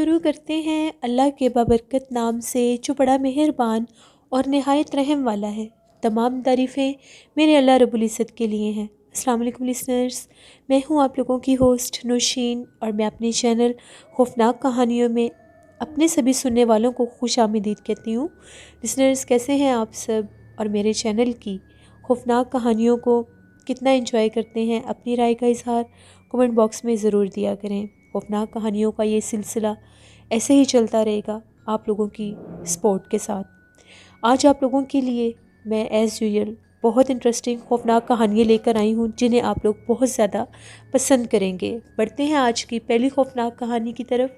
شروع کرتے ہیں اللہ کے بابرکت نام سے جو بڑا مہربان اور نہایت رحم والا ہے۔ تمام تعریفیں میرے اللہ رب العزت کے لیے ہیں۔ السلام علیکم لسنرز، میں ہوں آپ لوگوں کی ہوسٹ نوشین، اور میں اپنے چینل خوفناک کہانیوں میں اپنے سبھی سننے والوں کو خوش آمدید کہتی ہوں۔ لسنرز، کیسے ہیں آپ سب، اور میرے چینل کی خوفناک کہانیوں کو کتنا انجوائے کرتے ہیں؟ اپنی رائے کا اظہار کمنٹ باکس میں ضرور دیا کریں۔ خوفناک کہانیوں کا یہ سلسلہ ایسے ہی چلتا رہے گا آپ لوگوں کی سپورٹ کے ساتھ۔ آج آپ لوگوں کے لیے میں ایز یوزول بہت انٹرسٹنگ خوفناک کہانیاں لے کر آئی ہوں جنہیں آپ لوگ بہت زیادہ پسند کریں گے۔ بڑھتے ہیں آج کی پہلی خوفناک کہانی کی طرف۔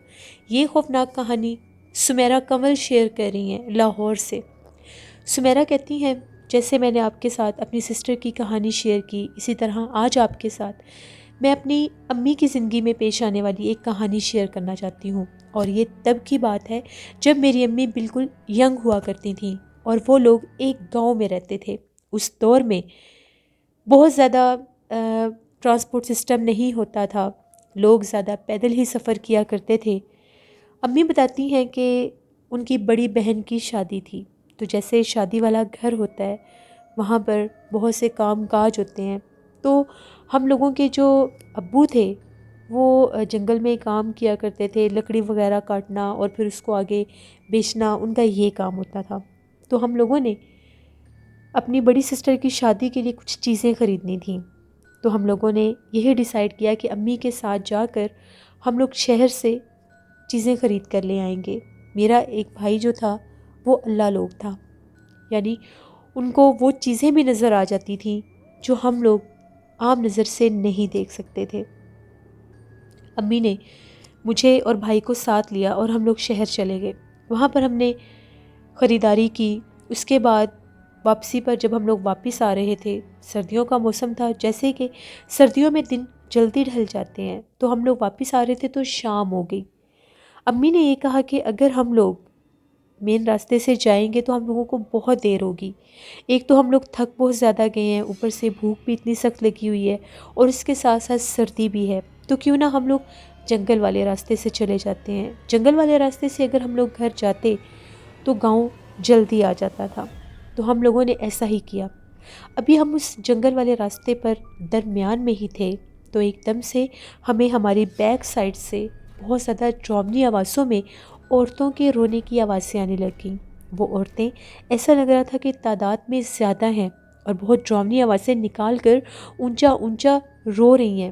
یہ خوفناک کہانی سمیرہ کنول شیئر کر رہی ہیں لاہور سے۔ سمیرہ کہتی ہیں، جیسے میں نے آپ کے ساتھ اپنی سسٹر کی کہانی شیئر کی، اسی طرح آج آپ کے ساتھ میں اپنی امی کی زندگی میں پیش آنے والی ایک کہانی شیئر کرنا چاہتی ہوں۔ اور یہ تب کی بات ہے جب میری امی بالکل ینگ ہوا کرتی تھیں اور وہ لوگ ایک گاؤں میں رہتے تھے۔ اس دور میں بہت زیادہ ٹرانسپورٹ سسٹم نہیں ہوتا تھا، لوگ زیادہ پیدل ہی سفر کیا کرتے تھے۔ امی بتاتی ہیں کہ ان کی بڑی بہن کی شادی تھی، تو جیسے شادی والا گھر ہوتا ہے وہاں پر بہت سے کام کاج ہوتے ہیں، تو ہم لوگوں کے جو ابو تھے وہ جنگل میں کام کیا کرتے تھے، لکڑی وغیرہ کاٹنا اور پھر اس کو آگے بیچنا، ان کا یہ کام ہوتا تھا۔ تو ہم لوگوں نے اپنی بڑی سسٹر کی شادی کے لیے کچھ چیزیں خریدنی تھیں، تو ہم لوگوں نے یہی ڈیسائیڈ کیا کہ امی کے ساتھ جا کر ہم لوگ شہر سے چیزیں خرید کر لے آئیں گے۔ میرا ایک بھائی جو تھا وہ اللہ لوگ تھا، یعنی ان کو وہ چیزیں بھی نظر آ جاتی تھیں جو ہم لوگ عام نظر سے نہیں دیکھ سکتے تھے۔ امی نے مجھے اور بھائی کو ساتھ لیا اور ہم لوگ شہر چلے گئے۔ وہاں پر ہم نے خریداری کی۔ اس کے بعد واپسی پر جب ہم لوگ واپس آ رہے تھے، سردیوں کا موسم تھا، جیسے کہ سردیوں میں دن جلدی ڈھل جاتے ہیں، تو ہم لوگ واپس آ رہے تھے تو شام ہو گئی۔ امی نے یہ کہا کہ اگر ہم لوگ مین راستے سے جائیں گے تو ہم لوگوں کو بہت دیر ہوگی، ایک تو ہم لوگ تھک بہت زیادہ گئے ہیں، اوپر سے بھوک بھی اتنی سخت لگی ہوئی ہے، اور اس کے ساتھ ساتھ سردی بھی ہے، تو کیوں نہ ہم لوگ جنگل والے راستے سے چلے جاتے ہیں۔ جنگل والے راستے سے اگر ہم لوگ گھر جاتے تو گاؤں جلدی آ جاتا تھا، تو ہم لوگوں نے ایسا ہی کیا۔ ابھی ہم اس جنگل والے راستے پر درمیان میں ہی تھے تو ایک دم سے ہمیں ہماری بیک سائڈ سے بہت زیادہ ڈراؤنی آوازوں میں عورتوں کے رونے کی آوازیں آنے لگیں۔ وہ عورتیں ایسا لگ رہا تھا کہ تعداد میں زیادہ ہیں اور بہت ڈراؤنی آوازیں نکال کر اونچا اونچا رو رہی ہیں۔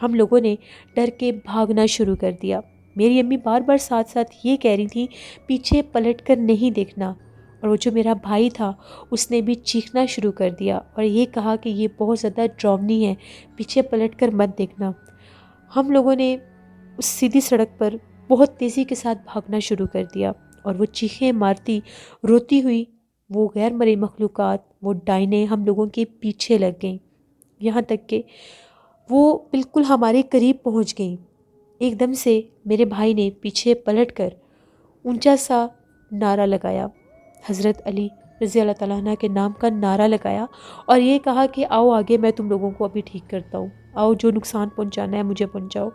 ہم لوگوں نے ڈر کے بھاگنا شروع کر دیا۔ میری امی بار بار ساتھ ساتھ یہ کہہ رہی تھیں پیچھے پلٹ کر نہیں دیکھنا، اور وہ جو میرا بھائی تھا اس نے بھی چیخنا شروع کر دیا اور یہ کہا کہ یہ بہت زیادہ ڈراؤنی ہے، پیچھے پلٹ کر مت دیکھنا۔ ہم لوگوں نے اس سیدھی سڑک پر بہت تیزی کے ساتھ بھاگنا شروع کر دیا، اور وہ چیخیں مارتی روتی ہوئی وہ غیر مرئی مخلوقات، وہ ڈائنیں ہم لوگوں کے پیچھے لگ گئیں، یہاں تک کہ وہ بالکل ہمارے قریب پہنچ گئیں۔ ایک دم سے میرے بھائی نے پیچھے پلٹ کر اونچا سا نعرہ لگایا، حضرت علی رضی اللہ تعالیٰ عنہ کے نام کا نعرہ لگایا، اور یہ کہا کہ آؤ آگے، میں تم لوگوں کو ابھی ٹھیک کرتا ہوں، آؤ جو نقصان پہنچانا ہے مجھے پہنچاؤ۔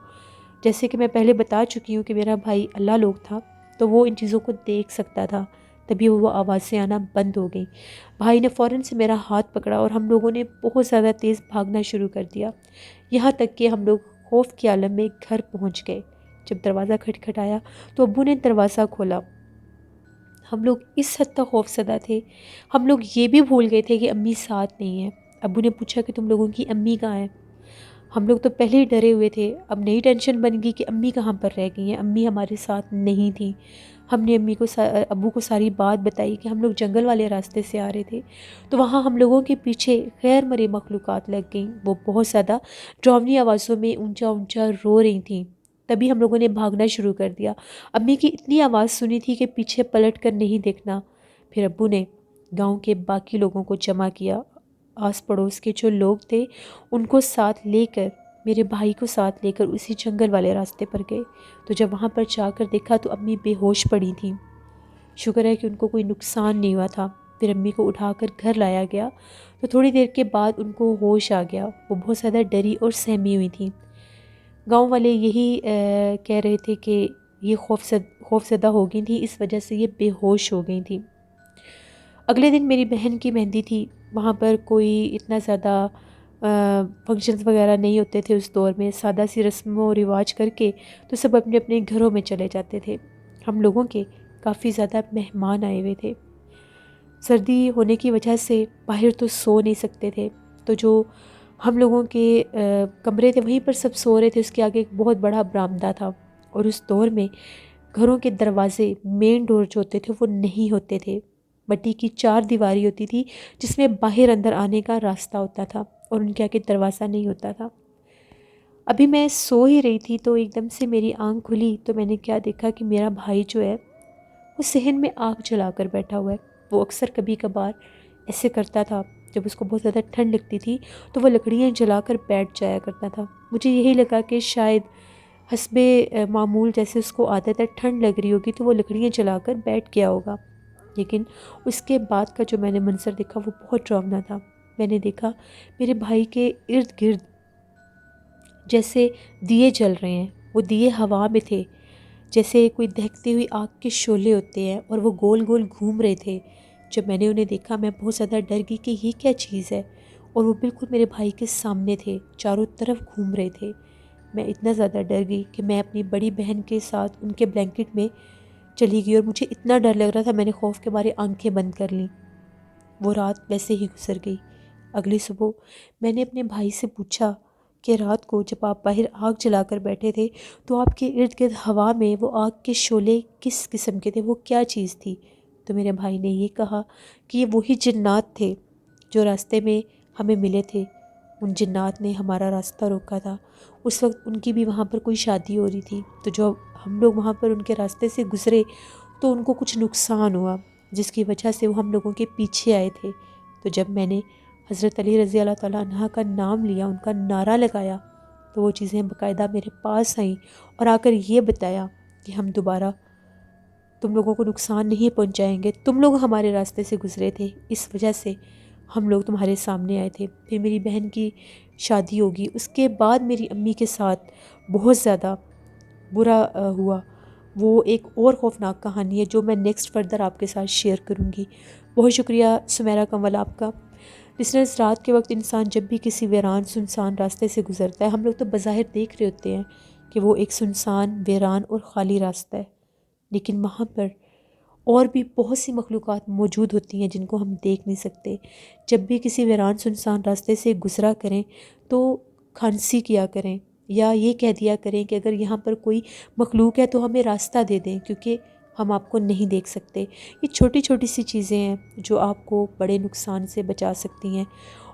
جیسے کہ میں پہلے بتا چکی ہوں کہ میرا بھائی اللہ لوگ تھا، تو وہ ان چیزوں کو دیکھ سکتا تھا، تبھی وہ آوازیں آنا بند ہو گئیں۔ بھائی نے فوراً سے میرا ہاتھ پکڑا اور ہم لوگوں نے بہت زیادہ تیز بھاگنا شروع کر دیا، یہاں تک کہ ہم لوگ خوف کے عالم میں گھر پہنچ گئے۔ جب دروازہ کھٹکھٹایا تو ابو نے دروازہ کھولا۔ ہم لوگ اس حد تک خوف زدہ تھے، ہم لوگ یہ بھی بھول گئے تھے کہ امی ساتھ نہیں ہیں۔ ابو نے پوچھا کہ تم لوگوں کی امی کہاں ہیں؟ ہم لوگ تو پہلے ہی ڈرے ہوئے تھے، اب نئی ٹینشن بن گئی کہ امی کہاں پر رہ گئی ہیں، امی ہمارے ساتھ نہیں تھیں۔ ہم نے ابو کو ساری بات بتائی کہ ہم لوگ جنگل والے راستے سے آ رہے تھے، تو وہاں ہم لوگوں کے پیچھے غیر مرئی مخلوقات لگ گئیں، وہ بہت زیادہ ڈراؤنی آوازوں میں اونچا اونچا رو رہی تھیں۔ تبھی ہم لوگوں نے بھاگنا شروع کر دیا۔ امی کی اتنی آواز سنی تھی کہ پیچھے پلٹ کر نہیں دیکھنا۔ پھر ابو نے گاؤں کے باقی لوگوں کو جمع کیا، آس پڑوس کے جو لوگ تھے ان کو ساتھ لے کر، میرے بھائی کو ساتھ لے کر اسی جنگل والے راستے پر گئے۔ تو جب وہاں پر جا کر دیکھا تو امی بے ہوش پڑی تھیں۔ شکر ہے کہ ان کو کوئی نقصان نہیں ہوا تھا۔ پھر امی کو اٹھا کر گھر لایا گیا، تو تھوڑی دیر کے بعد ان کو ہوش آ گیا، وہ بہت زیادہ ڈری اور سہمی ہوئی تھیں۔ گاؤں والے یہی کہہ رہے تھے کہ یہ خوف زدہ ہو گئی تھیں، اس وجہ سے یہ بے ہوش ہو گئی تھیں۔ اگلے دن میری بہن کی مہندی تھی، وہاں پر کوئی اتنا زیادہ فنکشنز وغیرہ نہیں ہوتے تھے اس دور میں، سادہ سی رسم و رواج کر کے تو سب اپنے اپنے گھروں میں چلے جاتے تھے۔ ہم لوگوں کے کافی زیادہ مہمان آئے ہوئے تھے، سردی ہونے کی وجہ سے باہر تو سو نہیں سکتے تھے، تو جو ہم لوگوں کے کمرے تھے وہیں پر سب سو رہے تھے۔ اس کے آگے ایک بہت بڑا برآمدہ تھا، اور اس دور میں گھروں کے دروازے مین ڈور جو ہوتے تھے وہ نہیں ہوتے تھے، مٹی کی 4 دیواری ہوتی تھی جس میں باہر اندر آنے کا راستہ ہوتا تھا، اور ان کے آگے دروازہ نہیں ہوتا تھا۔ ابھی میں سو ہی رہی تھی تو ایک دم سے میری آنکھ کھلی تو میں نے کیا دیکھا کہ میرا بھائی جو ہے وہ صحن میں آگ جلا کر بیٹھا ہوا ہے۔ وہ اکثر کبھی کبھار ایسے کرتا تھا، جب اس کو بہت زیادہ ٹھنڈ لگتی تھی تو وہ لکڑیاں جلا کر بیٹھ جایا کرتا تھا۔ مجھے یہی لگا کہ شاید حسب معمول جیسے اس کو عادت ہے، ٹھنڈ لگ رہی ہوگی تو وہ لکڑیاں جلا کر بیٹھ گیا ہوگا۔ لیکن اس کے بعد کا جو میں نے منظر دیکھا وہ بہت ڈراؤنا تھا۔ میں نے دیکھا میرے بھائی کے ارد گرد جیسے دیے جل رہے ہیں، وہ دیے ہوا میں تھے، جیسے کوئی دہکتی ہوئی آگ کے شعلے ہوتے ہیں، اور وہ گول گول گھوم رہے تھے۔ جب میں نے انہیں دیکھا میں بہت زیادہ ڈر گئی کہ یہ کیا چیز ہے، اور وہ بالکل میرے بھائی کے سامنے تھے، چاروں طرف گھوم رہے تھے۔ میں اتنا زیادہ ڈر گئی کہ میں اپنی بڑی بہن کے ساتھ ان کے بلینکٹ میں چلی گئی، اور مجھے اتنا ڈر لگ رہا تھا میں نے خوف کے مارے آنکھیں بند کر لیں۔ وہ رات ویسے ہی گزر گئی۔ اگلی صبح میں نے اپنے بھائی سے پوچھا کہ رات کو جب آپ باہر آگ جلا کر بیٹھے تھے تو آپ کے ارد گرد ہوا میں وہ آگ کے شعلے کس قسم کے تھے، وہ کیا چیز تھی؟ تو میرے بھائی نے یہ کہا کہ یہ وہی جنات تھے جو راستے میں ہمیں ملے تھے۔ ان جنات نے ہمارا راستہ روکا تھا۔ اس وقت ان کی بھی وہاں پر کوئی شادی ہو رہی تھی، تو جو ہم لوگ وہاں پر ان کے راستے سے گزرے تو ان کو کچھ نقصان ہوا، جس کی وجہ سے وہ ہم لوگوں کے پیچھے آئے تھے۔ تو جب میں نے حضرت علی رضی اللہ تعالیٰ عنہ کا نام لیا، ان کا نعرہ لگایا، تو وہ چیزیں باقاعدہ میرے پاس آئیں اور آ کر یہ بتایا کہ ہم دوبارہ تم لوگوں کو نقصان نہیں پہنچائیں گے، تم لوگ ہمارے راستے سے گزرے تھے، اس وجہ سے ہم لوگ تمہارے سامنے آئے تھے۔ پھر میری بہن کی شادی ہوگی، اس کے بعد میری امی کے ساتھ بہت زیادہ برا ہوا۔ وہ ایک اور خوفناک کہانی ہے جو میں نیکسٹ فردر آپ کے ساتھ شیئر کروں گی۔ بہت شکریہ سمیرہ کنول آپ کا۔ لسنرز، رات کے وقت انسان جب بھی کسی ویران سنسان راستے سے گزرتا ہے، ہم لوگ تو بظاہر دیکھ رہے ہوتے ہیں کہ وہ ایک سنسان، ویران اور خالی راستہ ہے، لیکن وہاں پر اور بھی بہت سی مخلوقات موجود ہوتی ہیں جن کو ہم دیکھ نہیں سکتے۔ جب بھی کسی ویران سنسان راستے سے گزرا کریں تو کھانسی کیا کریں، یا یہ کہہ دیا کریں کہ اگر یہاں پر کوئی مخلوق ہے تو ہمیں راستہ دے دیں، کیونکہ ہم آپ کو نہیں دیکھ سکتے۔ یہ چھوٹی چھوٹی سی چیزیں ہیں جو آپ کو بڑے نقصان سے بچا سکتی ہیں۔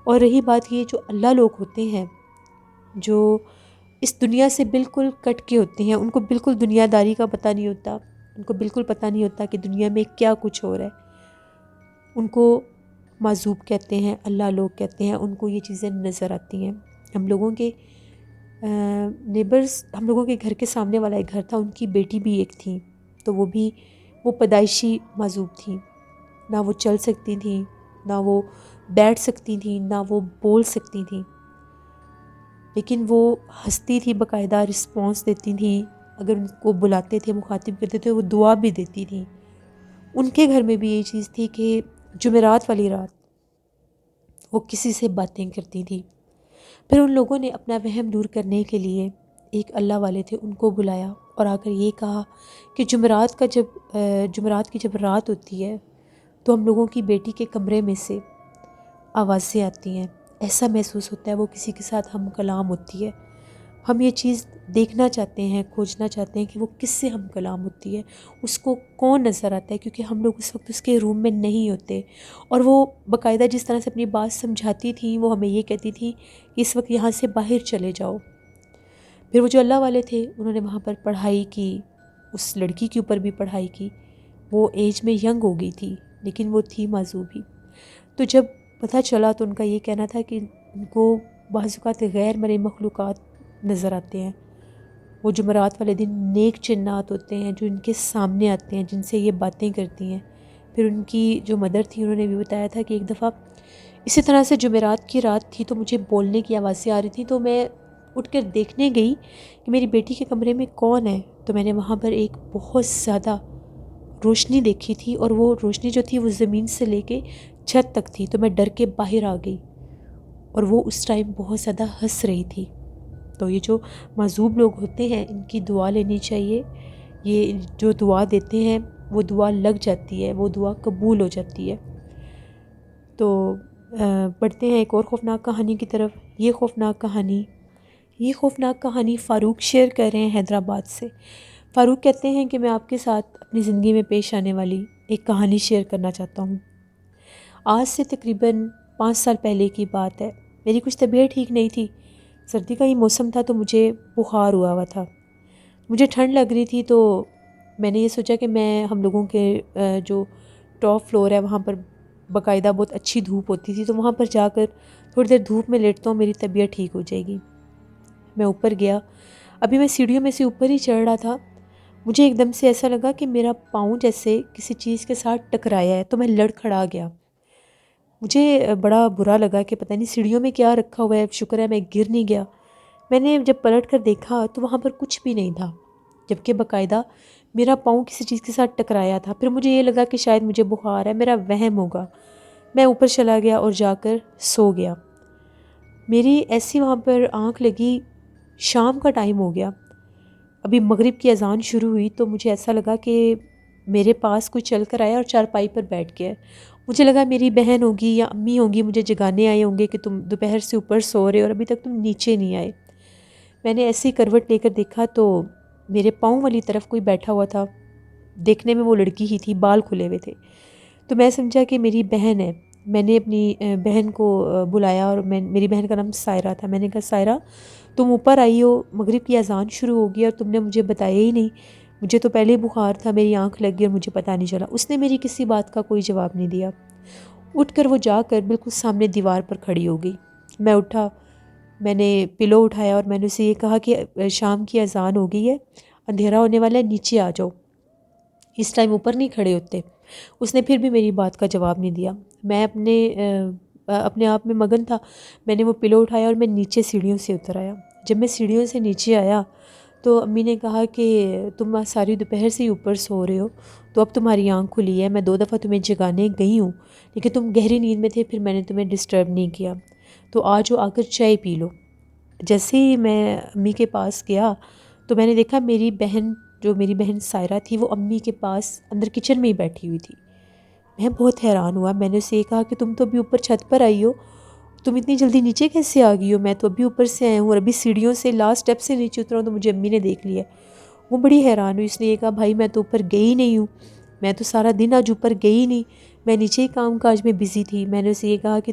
اور رہی بات یہ، جو اللہ لوگ ہوتے ہیں جو اس دنیا سے بالکل کٹ کے ہوتے ہیں، ان کو بالکل دنیا داری کا پتہ نہیں ہوتا، ان کو بالکل پتہ نہیں ہوتا کہ دنیا میں کیا کچھ ہو رہا ہے۔ ان کو معذوب کہتے ہیں، اللہ لوگ کہتے ہیں، ان کو یہ چیزیں نظر آتی ہیں۔ ہم لوگوں کے نیبرز، ہم لوگوں کے گھر کے سامنے والا ایک گھر تھا، ان کی بیٹی بھی ایک تھی، تو وہ پیدائشی معذوب تھیں، نہ وہ چل سکتی تھیں، نہ وہ بیٹھ سکتی تھیں، نہ وہ بول سکتی تھیں، لیکن وہ ہنستی تھی، باقاعدہ رسپانس دیتی تھیں، اگر ان کو بلاتے تھے، مخاطب کرتے تھے، وہ دعا بھی دیتی تھیں۔ ان کے گھر میں بھی یہ چیز تھی کہ جمعرات والی رات وہ کسی سے باتیں کرتی تھیں۔ پھر ان لوگوں نے اپنا وہم دور کرنے کے لیے، ایک اللہ والے تھے، ان کو بلایا اور آ کر یہ کہا کہ جمعرات کی جب رات ہوتی ہے تو ہم لوگوں کی بیٹی کے کمرے میں سے آوازیں آتی ہیں، ایسا محسوس ہوتا ہے وہ کسی کے ساتھ ہم کلام ہوتی ہے۔ ہم یہ چیز دیکھنا چاہتے ہیں، کھوجنا چاہتے ہیں کہ وہ کس سے ہم کلام ہوتی ہے، اس کو کون نظر آتا ہے، کیونکہ ہم لوگ اس وقت اس کے روم میں نہیں ہوتے۔ اور وہ باقاعدہ جس طرح سے اپنی بات سمجھاتی تھیں، وہ ہمیں یہ کہتی تھیں کہ اس وقت یہاں سے باہر چلے جاؤ۔ پھر وہ جو اللہ والے تھے انہوں نے وہاں پر پڑھائی کی، اس لڑکی کے اوپر بھی پڑھائی کی۔ وہ ایج میں ینگ ہو گئی تھی لیکن وہ تھی معذوب ہی۔ تو جب پتہ چلا تو ان کا یہ کہنا تھا کہ ان کو بعض اوقات غیر مرئی مخلوقات نظر آتے ہیں۔ وہ جمعرات والے دن نیک جنات ہوتے ہیں جو ان کے سامنے آتے ہیں، جن سے یہ باتیں کرتی ہیں۔ پھر ان کی جو مدر تھی انہوں نے بھی بتایا تھا کہ ایک دفعہ اسی طرح سے جمعرات کی رات تھی تو مجھے بولنے کی آوازیں آ رہی تھیں، تو میں اٹھ کر دیکھنے گئی کہ میری بیٹی کے کمرے میں کون ہے، تو میں نے وہاں پر ایک بہت زیادہ روشنی دیکھی تھی، اور وہ روشنی جو تھی وہ زمین سے لے کے چھت تک تھی۔ تو میں ڈر کے باہر آ گئی، اور وہ اس ٹائم بہت زیادہ ہنس رہی تھی۔ تو یہ جو معذوب لوگ ہوتے ہیں ان کی دعا لینی چاہیے، یہ جو دعا دیتے ہیں وہ دعا لگ جاتی ہے، وہ دعا قبول ہو جاتی ہے۔ تو پڑھتے ہیں ایک اور خوفناک کہانی کی طرف۔ یہ خوفناک کہانی فاروق شیئر کر رہے ہیں حیدرآباد سے۔ فاروق کہتے ہیں کہ میں آپ کے ساتھ اپنی زندگی میں پیش آنے والی ایک کہانی شیئر کرنا چاہتا ہوں۔ آج سے تقریباً 5 سال پہلے کی بات ہے۔ میری کچھ طبیعت ٹھیک نہیں تھی، سردی کا ہی موسم تھا، تو مجھے بخار ہوا تھا، مجھے ٹھنڈ لگ رہی تھی۔ تو میں نے یہ سوچا کہ ہم لوگوں کے جو ٹاپ فلور ہے وہاں پر باقاعدہ بہت اچھی دھوپ ہوتی تھی، تو وہاں پر جا کر تھوڑی دیر دھوپ میں لیٹتا ہوں، میری طبیعت ٹھیک ہو جائے گی۔ میں اوپر گیا، ابھی میں سیڑھیوں میں سے اوپر ہی چڑھ رہا تھا، مجھے ایک دم سے ایسا لگا کہ میرا پاؤں جیسے کسی چیز کے ساتھ ٹکرایا ہے، تو میں لڑکھڑا گیا۔ مجھے بڑا برا لگا کہ پتہ نہیں سیڑھیوں میں کیا رکھا ہوا ہے، شکر ہے میں گر نہیں گیا۔ میں نے جب پلٹ کر دیکھا تو وہاں پر کچھ بھی نہیں تھا، جبکہ باقاعدہ میرا پاؤں کسی چیز کے ساتھ ٹکرایا تھا۔ پھر مجھے یہ لگا کہ شاید مجھے بخار ہے، میرا وہم ہوگا۔ میں اوپر چلا گیا اور جا کر سو گیا۔ میری ایسی وہاں پر آنکھ لگی، شام کا ٹائم ہو گیا، ابھی مغرب کی اذان شروع ہوئی، تو مجھے ایسا لگا کہ میرے پاس کوئی چل کر آیا اور چارپائی پر بیٹھ گیا۔ مجھے لگا میری بہن ہوگی یا امی ہوگی، مجھے جگانے آئے ہوں گے کہ تم دوپہر سے اوپر سو رہے اور ابھی تک تم نیچے نہیں آئے۔ میں نے ایسی کروٹ لے کر دیکھا تو میرے پاؤں والی طرف کوئی بیٹھا ہوا تھا، دیکھنے میں وہ لڑکی ہی تھی، بال کھلے ہوئے تھے۔ تو میں سمجھا کہ میری بہن ہے۔ میں نے اپنی بہن کو بلایا، اور میری بہن کا نام سائرہ تھا۔ میں نے کہا سائرہ تم اوپر آئی ہو، مغرب کی اذان شروع ہو گئی اور تم نے مجھے بتایا ہی نہیں، مجھے تو پہلے بخار تھا، میری آنکھ لگ گئی اور مجھے پتہ نہیں چلا۔ اس نے میری کسی بات کا کوئی جواب نہیں دیا۔ اٹھ کر وہ جا کر بالکل سامنے دیوار پر کھڑی ہو گئی۔ میں اٹھا، میں نے پلو اٹھایا اور میں نے اسے یہ کہا کہ شام کی اذان ہو گئی ہے، اندھیرا ہونے والا ہے، نیچے آ جاؤ، اس ٹائم اوپر نہیں کھڑے ہوتے۔ اس نے پھر بھی میری بات کا جواب نہیں دیا۔ میں اپنے آپ میں مگن تھا۔ میں نے وہ پلو اٹھایا اور میں نیچے سیڑھیوں سے اتر آیا۔ جب میں سیڑھیوں سے نیچے آیا تو امی نے کہا کہ تم ساری دوپہر سے ہی اوپر سو رہے ہو، تو اب تمہاری آنکھ کھلی ہے، میں 2 دفعہ تمہیں جگانے گئی ہوں لیکن تم گہری نیند میں تھے، پھر میں نے تمہیں ڈسٹرب نہیں کیا، تو آج آ کر چائے پی لو۔ جیسے ہی میں امی کے پاس گیا تو میں نے دیکھا میری بہن سائرہ تھی، وہ امی کے پاس اندر کچن میں ہی بیٹھی ہوئی تھی۔ میں بہت حیران ہوا۔ میں نے اسے یہ کہا کہ تم تو ابھی اوپر چھت پر آئی ہو، تم اتنی جلدی نیچے کیسے آ گئی ہو؟ میں تو ابھی اوپر سے آیا ہوں اور ابھی سیڑھیوں سے لاسٹ اسٹیپ سے نیچے اترا ہوں تو مجھے امی نے دیکھ لیا۔ وہ بڑی حیران ہوئی، اس نے یہ کہا بھائی میں تو اوپر گئی نہیں ہوں، میں تو سارا دن آج اوپر گئی نہیں، میں نیچے ہی کام کاج میں بزی تھی۔ میں نے اسے یہ کہا کہ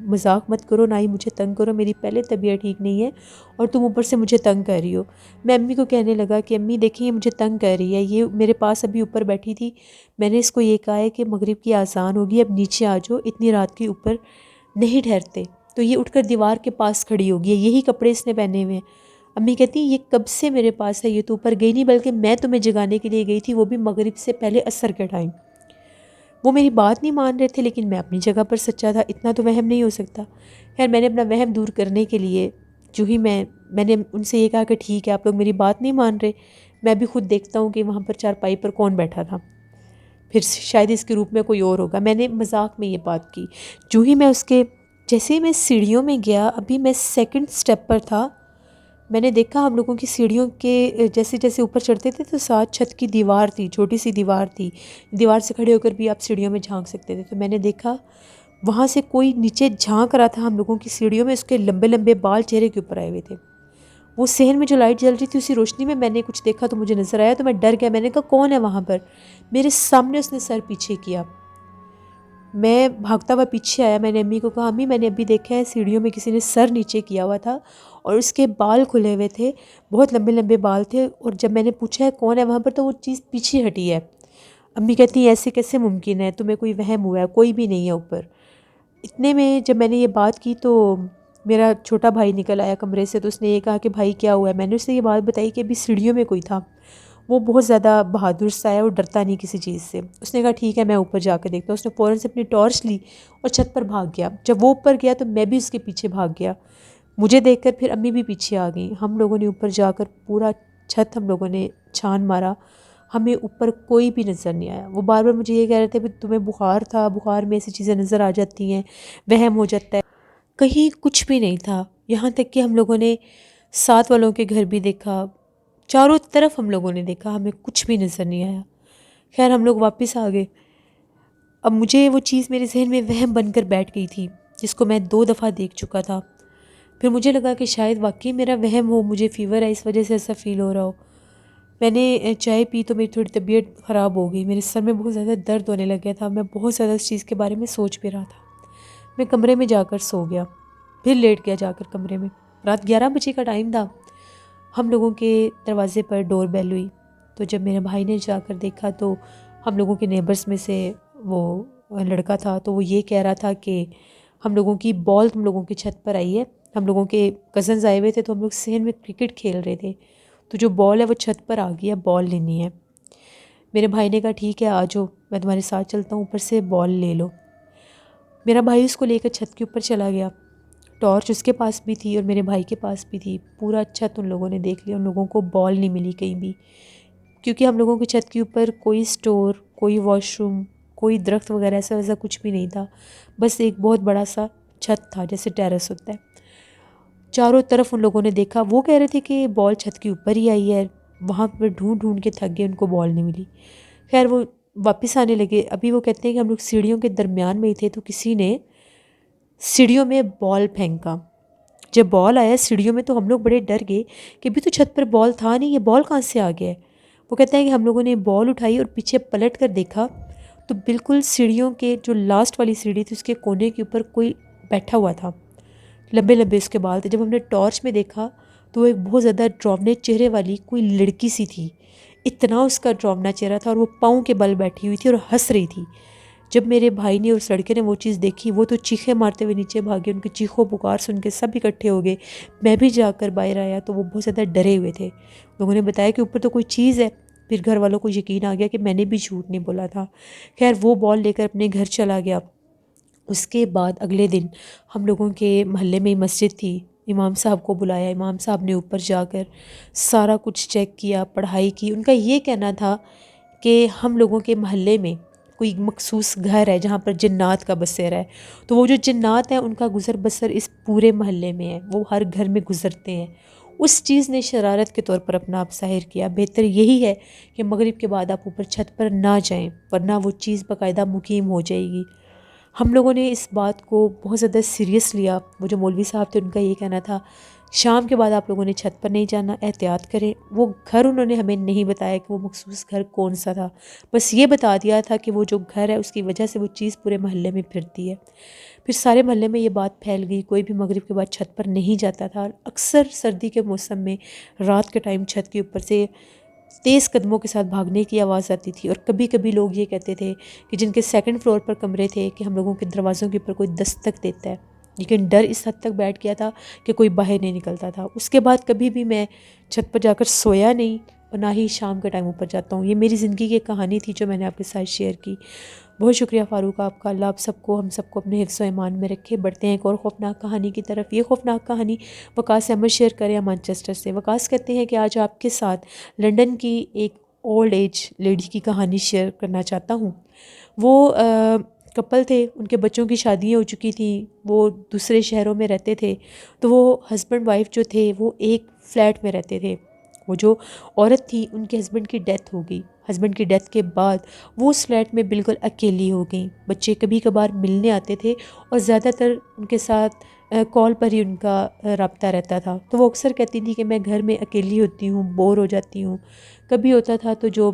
مذاق مت کرو، نہ ہی مجھے تنگ کرو، میری پہلے طبیعت ٹھیک نہیں ہے اور تم اوپر سے مجھے تنگ کر رہی ہو۔ میں امی کو کہنے لگا کہ امی دیکھیں یہ مجھے تنگ کر رہی ہے، یہ میرے پاس ابھی اوپر بیٹھی تھی، میں نے اس کو یہ کہا ہے کہ مغرب کی اذان ہوگی، اب نیچے آ جاؤ، اتنی رات کے اوپر نہیں ٹھہرتے۔ تو یہ اٹھ کر دیوار کے پاس کھڑی ہوگی، یہی کپڑے اس نے پہنے ہوئے ہیں۔ امی کہتی ہیں یہ کب سے میرے پاس ہے، یہ تو اوپر گئی نہیں، بلکہ میں تمہیں جگانے کے لیے گئی تھی، وہ بھی مغرب سے پہلے عصر کے ٹائم۔ وہ میری بات نہیں مان رہے تھے لیکن میں اپنی جگہ پر سچا تھا، اتنا تو وہم نہیں ہو سکتا۔ خیر میں نے اپنا وہم دور کرنے کے لیے جو ہی میں نے ان سے یہ کہا کہ ٹھیک ہے آپ لوگ میری بات نہیں مان رہے، میں بھی خود دیکھتا ہوں کہ وہاں پر چارپائی پر کون بیٹھا تھا، پھر شاید اس کے روپ میں کوئی اور ہوگا۔ میں نے مذاق میں یہ بات کی۔ جو ہی میں جیسے ہی میں سیڑھیوں میں گیا، ابھی میں سیکنڈ سٹیپ پر تھا، میں نے دیکھا ہم لوگوں کی سیڑھیوں کے جیسے جیسے اوپر چڑھتے تھے تو ساتھ چھت کی دیوار تھی، چھوٹی سی دیوار تھی، دیوار سے کھڑے ہو کر بھی آپ سیڑھیوں میں جھانک سکتے تھے۔ تو میں نے دیکھا وہاں سے کوئی نیچے جھانک رہا تھا ہم لوگوں کی سیڑھیوں میں، اس کے لمبے لمبے بال چہرے کے اوپر آئے ہوئے تھے۔ وہ صحن میں جو لائٹ جل رہی تھی اسی روشنی میں نے کچھ دیکھا تو مجھے نظر آیا، تو میں ڈر گیا۔ میں نے کہا کون ہے وہاں پر؟ میرے سامنے اس نے سر پیچھے کیا، میں بھاگتا ہوا پیچھے آیا۔ میں نے امی کو کہا امی میں نے ابھی دیکھا ہے سیڑھیوں میں کسی نے سر نیچے کیا ہوا تھا اور اس کے بال کھلے ہوئے تھے، بہت لمبے لمبے بال تھے، اور جب میں نے پوچھا ہے کون ہے وہاں پر تو وہ چیز پیچھے ہٹی ہے۔ امی کہتی ہیں ایسے کیسے ممکن ہے، تمہیں کوئی وہم ہوا ہے، کوئی بھی نہیں ہے اوپر۔ اتنے میں جب میں نے یہ بات کی تو میرا چھوٹا بھائی نکل آیا کمرے سے، تو اس نے یہ کہا کہ بھائی کیا ہوا ہے؟ میں نے اسے یہ بات بتائی کہ ابھی سیڑھیوں میں کوئی تھا، وہ بہت زیادہ بہادر سا ہے، وہ ڈرتا نہیں کسی چیز سے۔ اس نے کہا ٹھیک ہے میں اوپر جا کے دیکھتا ہوں۔ اس نے فوراً سے اپنی ٹارچ لی اور چھت پر بھاگ گیا۔ جب وہ اوپر گیا تو میں بھی اس کے پیچھے بھاگ گیا۔ مجھے دیکھ کر پھر امی بھی پیچھے آ گئیں. ہم لوگوں نے اوپر جا کر پورا چھت ہم لوگوں نے چھان مارا. ہمیں اوپر کوئی بھی نظر نہیں آیا. وہ بار بار مجھے یہ کہہ رہے تھے کہ تمہیں بخار تھا، بخار میں ایسی چیزیں نظر آ جاتی ہیں، وہم ہو جاتا ہے. کہیں کچھ بھی نہیں تھا. یہاں تک کہ ہم لوگوں نے ساتھ والوں کے گھر بھی دیکھا، چاروں طرف ہم لوگوں نے دیکھا، ہمیں کچھ بھی نظر نہیں آیا. خیر ہم لوگ واپس آ گئے. اب مجھے وہ چیز میرے ذہن میں وہم بن کر بیٹھ گئی تھی جس کو میں 2 دفعہ دیکھ چکا تھا. پھر مجھے لگا کہ شاید واقعی میرا وہم ہو، مجھے فیور ہے اس وجہ سے ایسا فیل ہو رہا ہو. میں نے چائے پی تو میری تھوڑی طبیعت خراب ہو گئی، میرے سر میں بہت زیادہ درد ہونے لگ گیا تھا. میں بہت زیادہ اس چیز کے بارے میں سوچ بھی رہا تھا. میں کمرے میں جا کر سو گیا، پھر لیٹ گیا جا کر کمرے میں. رات 11 بجے کا ٹائم تھا. ہم لوگوں کے دروازے پر ڈور بیل ہوئی تو جب میرے بھائی نے جا کر دیکھا تو ہم لوگوں کے نیبرز میں سے وہ لڑکا تھا. تو وہ یہ کہہ رہا تھا کہ ہم لوگوں کی بال تم لوگوں کی چھت پر آئی ہے. ہم لوگوں کے کزنز آئے ہوئے تھے تو ہم لوگ صحن میں کرکٹ کھیل رہے تھے، تو جو بال ہے وہ چھت پر آ گئی ہے، بال لینی ہے. میرے بھائی نے کہا ٹھیک ہے آ جاؤ، میں تمہارے ساتھ چلتا ہوں، اوپر سے بال لے لو. میرا بھائی اس کو لے کر چھت کے اوپر چلا گیا. ٹارچ اس کے پاس بھی تھی اور میرے بھائی کے پاس بھی تھی. پورا چھت ان لوگوں نے دیکھ لیا، ان لوگوں کو بال نہیں ملی کہیں بھی، کیونکہ ہم لوگوں کی چھت کے اوپر کوئی سٹور، کوئی واش روم، کوئی درخت وغیرہ ایسا ویسا کچھ بھی نہیں تھا. بس ایک بہت بڑا سا چھت تھا جیسے ٹیرس ہوتا ہے. چاروں طرف ان لوگوں نے دیکھا. وہ کہہ رہے تھے کہ بال چھت کے اوپر ہی آئی ہے. وہاں پہ ڈھونڈ ڈھونڈ کے تھک گئے، ان کو بال نہیں ملی. خیر وہ واپس آنے لگے. ابھی وہ کہتے ہیں کہ ہم لوگ سیڑھیوں کے درمیان میں ہی تھے تو کسی نے سیڑھیوں میں بال پھینکا. جب بال آیا سیڑھیوں میں تو ہم لوگ بڑے ڈر گئے کہ ابھی تو چھت پر بال تھا نہیں، یہ بال کہاں سے آ گیا ہے. وہ کہتے ہیں کہ ہم لوگوں نے بال اٹھائی اور پیچھے پلٹ کر دیکھا تو بالکل سیڑھیوں کے جو لاسٹ والی سیڑھی تھی اس کے کونے کے اوپر کوئی بیٹھا ہوا تھا. لمبے لمبے اس کے بال تھے. جب ہم نے ٹارچ میں دیکھا تو وہ ایک بہت زیادہ ڈراونے چہرے والی کوئی لڑکی سی تھی. اتنا اس کا ڈراونا چہرہ تھا اور وہ پاؤں کے بل بیٹھی ہوئی تھی اور ہنس رہی تھی. جب میرے بھائی نے اور اس لڑکے نے وہ چیز دیکھی وہ تو چیخیں مارتے ہوئے نیچے بھاگے. ان کی چیخوں پکار سن کے سب اکٹھے ہو گئے. میں بھی جا کر باہر آیا تو وہ بہت زیادہ ڈرے ہوئے تھے. لوگوں نے بتایا کہ اوپر تو کوئی چیز ہے. پھر گھر والوں کو یقین آ گیا کہ میں نے بھی جھوٹ نہیں بولا تھا. خیر وہ بال لے کر اپنے گھر چلا گیا. اس کے بعد اگلے دن ہم لوگوں کے محلے میں مسجد تھی. امام صاحب کو بلایا. امام صاحب نے اوپر جا کر سارا کچھ چیک کیا، پڑھائی کی. ان کا یہ کہنا تھا کہ ہم لوگوں کے محلے میں کوئی مخصوص گھر ہے جہاں پر جنات کا بسیرا ہے، تو وہ جو جنات ہیں ان کا گزر بسر اس پورے محلے میں ہے، وہ ہر گھر میں گزرتے ہیں. اس چیز نے شرارت کے طور پر اپنا آپ ظاہر کیا. بہتر یہی ہے کہ مغرب کے بعد آپ اوپر چھت پر نہ جائیں ورنہ وہ چیز باقاعدہ مقیم ہو جائے گی. ہم لوگوں نے اس بات کو بہت زیادہ سیریس لیا. وہ جو مولوی صاحب تھے ان کا یہ کہنا تھا شام کے بعد آپ لوگوں نے چھت پر نہیں جانا، احتیاط کریں. وہ گھر انہوں نے ہمیں نہیں بتایا کہ وہ مخصوص گھر کون سا تھا، بس یہ بتا دیا تھا کہ وہ جو گھر ہے اس کی وجہ سے وہ چیز پورے محلے میں پھرتی ہے. پھر سارے محلے میں یہ بات پھیل گئی. کوئی بھی مغرب کے بعد چھت پر نہیں جاتا تھا. اکثر سردی کے موسم میں رات کے ٹائم چھت کے اوپر سے تیز قدموں کے ساتھ بھاگنے کی آواز آتی تھی. اور کبھی کبھی لوگ یہ کہتے تھے کہ جن کے سیکنڈ فلور پر کمرے تھے کہ ہم لوگوں کے دروازوں کے اوپر کوئی دستک دیتا ہے. لیکن ڈر اس حد تک بیٹھ گیا تھا کہ کوئی باہر نہیں نکلتا تھا. اس کے بعد کبھی بھی میں چھت پر جا کر سویا نہیں اور نہ ہی شام کے ٹائم اوپر جاتا ہوں. یہ میری زندگی کی ایک کہانی تھی جو میں نے آپ کے ساتھ شیئر کی. بہت شکریہ فاروق آپ کا. اللہ آپ سب کو ہم سب کو اپنے حفظ و ایمان میں رکھے. بڑھتے ہیں ایک اور خوفناک کہانی کی طرف. یہ خوفناک کہانی وقاص احمد شیئر کریں مانچسٹر سے. وقاص کہتے ہیں کہ آج آپ کے ساتھ لنڈن کی ایک اولڈ ایج لیڈی کی کہانی شیئر کرنا چاہتا ہوں. وہ کپل تھے، ان کے بچوں کی شادیاں ہو چکی تھیں، وہ دوسرے شہروں میں رہتے تھے. تو وہ ہسبینڈ وائف جو تھے وہ ایک فلیٹ میں رہتے تھے. وہ جو عورت تھی ان کے ہسبینڈ کی ڈیتھ ہو گئی. ہسبینڈ کی ڈیتھ کے بعد وہ اس فلیٹ میں بالکل اکیلی ہو گئیں. بچے کبھی کبھار ملنے آتے تھے اور زیادہ تر ان کے ساتھ کال پر ہی ان کا رابطہ رہتا تھا. تو وہ اکثر کہتی تھی کہ میں گھر میں اکیلی ہوتی ہوں، بور ہو جاتی ہوں. کبھی ہوتا تھا تو جو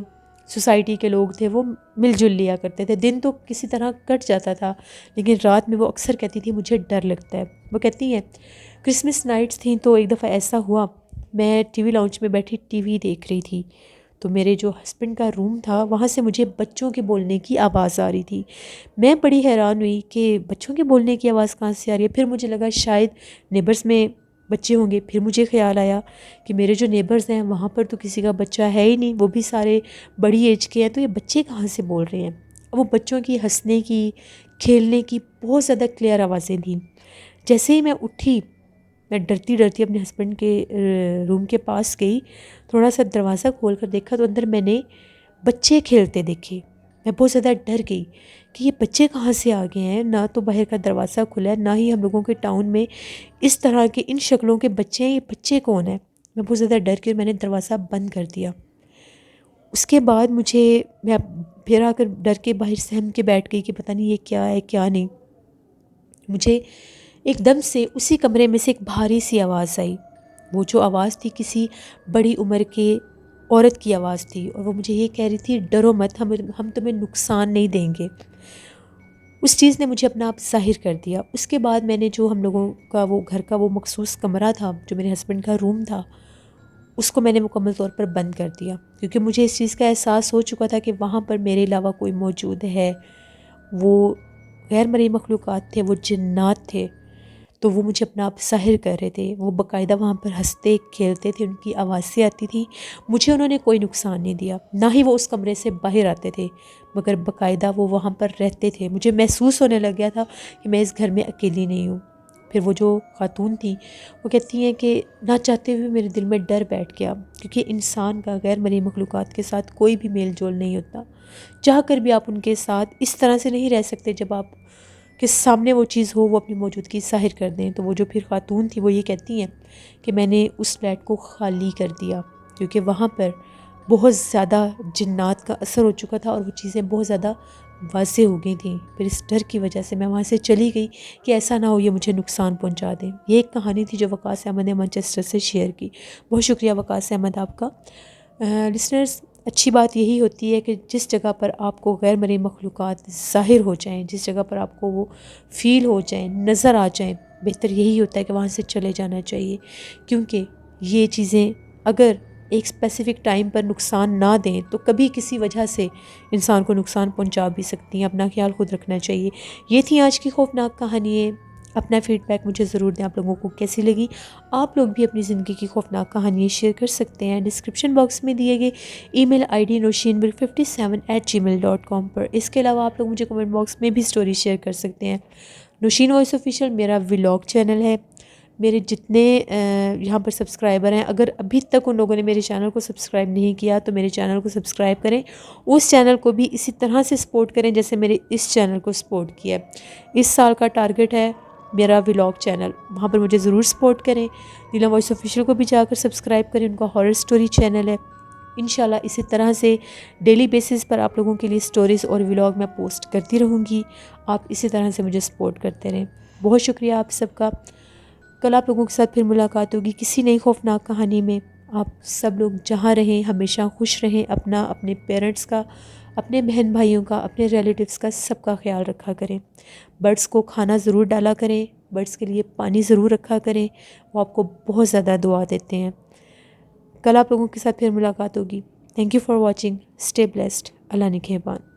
سوسائٹی کے لوگ تھے وہ مل جل لیا کرتے تھے. دن تو کسی طرح کٹ جاتا تھا لیکن رات میں وہ اکثر کہتی تھی مجھے ڈر لگتا ہے. وہ کہتی ہیں کرسمس نائٹس تھیں تو ایک دفعہ ایسا ہوا میں ٹی وی لاؤنج میں بیٹھی ٹی وی دیکھ رہی تھی تو میرے جو ہسبینڈ کا روم تھا وہاں سے مجھے بچوں کے بولنے کی آواز آ رہی تھی. میں بڑی حیران ہوئی کہ بچوں کے بولنے کی آواز کہاں سے آ رہی ہے. پھر مجھے لگا شاید نیبرز میں بچے ہوں گے. پھر مجھے خیال آیا کہ میرے جو نیبرز ہیں وہاں پر تو کسی کا بچہ ہے ہی نہیں، وہ بھی سارے بڑی ایج کے ہیں، تو یہ بچے کہاں سے بول رہے ہیں. وہ بچوں کی ہنسنے کی، کھیلنے کی بہت زیادہ کلیئر آوازیں تھیں. جیسے ہی میں اٹھی میں ڈرتی ڈرتی اپنے ہسبینڈ کے روم کے پاس گئی، تھوڑا سا دروازہ کھول کر دیکھا تو اندر میں نے بچے کھیلتے دیکھے۔ میں بہت زیادہ ڈر گئی کہ یہ بچے کہاں سے آ گئے ہیں، نہ تو باہر کا دروازہ کھلا ہے، نہ ہی ہم لوگوں کے ٹاؤن میں اس طرح کے ان شکلوں کے بچے ہیں، یہ بچے کون ہیں؟ میں بہت زیادہ ڈر کے میں نے دروازہ بند کر دیا۔ اس کے بعد میں پھر آ کر ڈر کے باہر سہم کے بیٹھ گئی کہ پتہ نہیں یہ کیا ہے کیا نہیں۔ مجھے ایک دم سے اسی کمرے میں سے ایک بھاری سی آواز آئی۔ وہ جو آواز تھی کسی بڑی عمر کے عورت کی آواز تھی، اور وہ مجھے یہ کہہ رہی تھی ڈرو مت، ہم تمہیں نقصان نہیں دیں گے۔ اس چیز نے مجھے اپنا آپ ظاہر کر دیا۔ اس کے بعد میں نے جو ہم لوگوں کا وہ گھر کا وہ مخصوص کمرہ تھا جو میرے ہسبینڈ کا روم تھا، اس کو میں نے مکمل طور پر بند کر دیا، کیونکہ مجھے اس چیز کا احساس ہو چکا تھا کہ وہاں پر میرے علاوہ کوئی موجود ہے۔ وہ غیر مرئی مخلوقات تھے، وہ جنات تھے، تو وہ مجھے اپنا آپ ظاہر کر رہے تھے۔ وہ باقاعدہ وہاں پر ہنستے کھیلتے تھے، ان کی آوازیں آتی تھیں۔ مجھے انہوں نے کوئی نقصان نہیں دیا، نہ ہی وہ اس کمرے سے باہر آتے تھے، مگر باقاعدہ وہ وہاں پر رہتے تھے۔ مجھے محسوس ہونے لگ گیا تھا کہ میں اس گھر میں اکیلی نہیں ہوں۔ پھر وہ جو خاتون تھیں وہ کہتی ہیں کہ نہ چاہتے ہوئے میرے دل میں ڈر بیٹھ گیا، کیونکہ انسان کا غیر مرئی مخلوقات کے ساتھ کوئی بھی میل جول نہیں ہوتا۔ چاہ کر بھی آپ ان کے ساتھ اس طرح سے نہیں رہ سکتے، جب آپ کے سامنے وہ چیز ہو وہ اپنی موجودگی ظاہر کر دیں۔ تو وہ جو پھر خاتون تھی وہ یہ کہتی ہیں کہ میں نے اس فلیٹ کو خالی کر دیا، کیونکہ وہاں پر بہت زیادہ جنات کا اثر ہو چکا تھا اور وہ چیزیں بہت زیادہ واضح ہو گئی تھیں۔ پھر اس ڈر کی وجہ سے میں وہاں سے چلی گئی کہ ایسا نہ ہو یہ مجھے نقصان پہنچا دیں۔ یہ ایک کہانی تھی جو وقاص احمد نے مانچسٹر سے شیئر کی۔ بہت شکریہ وقاص احمد آپ کا۔ لسنرز، اچھی بات یہی ہوتی ہے کہ جس جگہ پر آپ کو غیر مرئی مخلوقات ظاہر ہو جائیں، جس جگہ پر آپ کو وہ فیل ہو جائیں، نظر آ جائیں، بہتر یہی ہوتا ہے کہ وہاں سے چلے جانا چاہیے، کیونکہ یہ چیزیں اگر ایک اسپیسیفک ٹائم پر نقصان نہ دیں تو کبھی کسی وجہ سے انسان کو نقصان پہنچا بھی سکتی ہیں۔ اپنا خیال خود رکھنا چاہیے۔ یہ تھی آج کی خوفناک کہانی ہے۔ اپنا فیڈ بیک مجھے ضرور دیں، آپ لوگوں کو کیسی لگی۔ آپ لوگ بھی اپنی زندگی کی خوفناک کہانیاں شیئر کر سکتے ہیں ڈسکرپشن باکس میں دیے گئے ای میل آئی ڈی noshinmilk57@gmail.com پر۔ اس کے علاوہ آپ لوگ مجھے کمنٹ باکس میں بھی سٹوری شیئر کر سکتے ہیں۔ نوشین وائس آفیشیل میرا ولاگ چینل ہے۔ میرے جتنے یہاں پر سبسکرائبر ہیں، اگر ابھی تک ان لوگوں نے میرے چینل کو سبسکرائب نہیں کیا تو میرے چینل کو سبسکرائب کریں، اس چینل کو بھی اسی طرح سے سپورٹ کریں جیسے میرے اس چینل کو سپورٹ کیا ہے۔ اس سال کا ٹارگٹ ہے میرا ولاگ چینل، وہاں پر مجھے ضرور سپورٹ کریں۔ نیلم وائس آفیشیل کو بھی جا کر سبسکرائب کریں، ان کا ہارر سٹوری چینل ہے۔ انشاءاللہ اسی طرح سے ڈیلی بیسس پر آپ لوگوں کے لیے سٹوریز اور ولاگ میں پوسٹ کرتی رہوں گی۔ آپ اسی طرح سے مجھے سپورٹ کرتے رہیں۔ بہت شکریہ آپ سب کا۔ کل آپ لوگوں کے ساتھ پھر ملاقات ہوگی کسی نئی خوفناک کہانی میں۔ آپ سب لوگ جہاں رہیں ہمیشہ خوش رہیں، اپنا، اپنے پیرنٹس کا، اپنے بہن بھائیوں کا، اپنے ریلیٹیوز کا، سب کا خیال رکھا کریں۔ برڈس کو کھانا ضرور ڈالا کریں، برڈس کے لیے پانی ضرور رکھا کریں، وہ آپ کو بہت زیادہ دعا دیتے ہیں۔ کل آپ لوگوں کے ساتھ پھر ملاقات ہوگی۔ Thank you for watching. Stay blessed. اللہ نگہبان۔